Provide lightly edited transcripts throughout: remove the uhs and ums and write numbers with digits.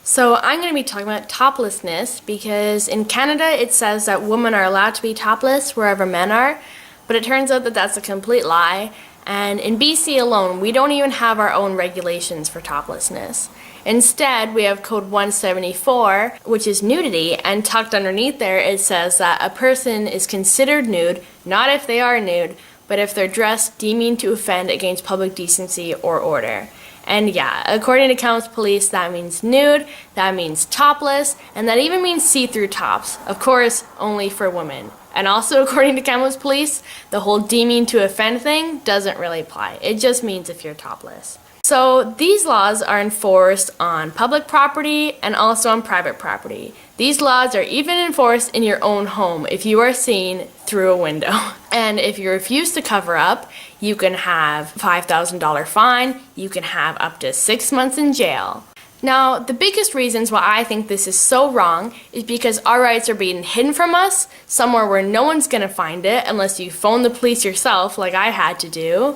So I'm going to be talking about toplessness because in Canada it says that women are allowed to be topless wherever men are, but it turns out that that's a complete lie. And in BC alone, we don't even have our own regulations for toplessness. Instead, we have Code 174, which is nudity, and tucked underneath there it says that a person is considered nude, not if they are nude, but if they're dressed deeming to offend against public decency or order. And yeah, according to Kamloops Police, that means nude, that means topless, and that even means see-through tops. Of course, only for women. And also, according to Kamloops Police, the whole deeming to offend thing doesn't really apply. It just means if you're topless. So these laws are enforced on public property and also on private property. These laws are even enforced in your own home if you are seen through a window. And if you refuse to cover up, you can have $5,000 fine, you can have up to 6 months in jail. Now, the biggest reasons why I think this is so wrong is because our rights are being hidden from us, somewhere where no one's gonna find it unless you phone the police yourself like I had to do,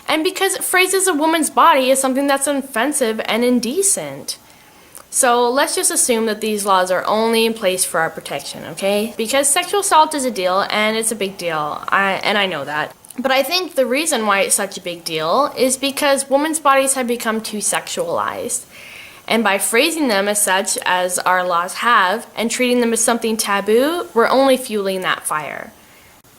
and because it phrases a woman's body as something that's offensive and indecent. So let's just assume that these laws are only in place for our protection, okay? Because sexual assault is a deal, and it's a big deal, and I know that. But I think the reason why it's such a big deal is because women's bodies have become too sexualized. And by phrasing them as such as our laws have, and treating them as something taboo, we're only fueling that fire.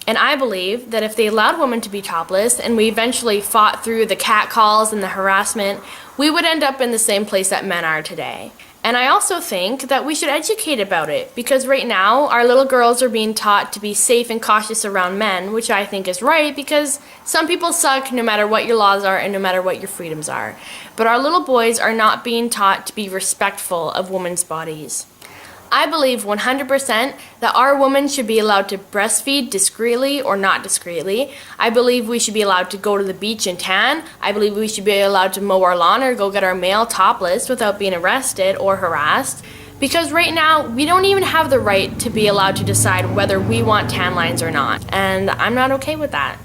And I believe that if they allowed women to be topless and we eventually fought through the catcalls and the harassment, we would end up in the same place that men are today. And I also think that we should educate about it, because right now our little girls are being taught to be safe and cautious around men, which I think is right because some people suck no matter what your laws are and no matter what your freedoms are. But our little boys are not being taught to be respectful of women's bodies. I believe 100% that our women should be allowed to breastfeed discreetly or not discreetly. I believe we should be allowed to go to the beach and tan. I believe we should be allowed to mow our lawn or go get our mail topless without being arrested or harassed. Because right now, we don't even have the right to be allowed to decide whether we want tan lines or not. And I'm not okay with that.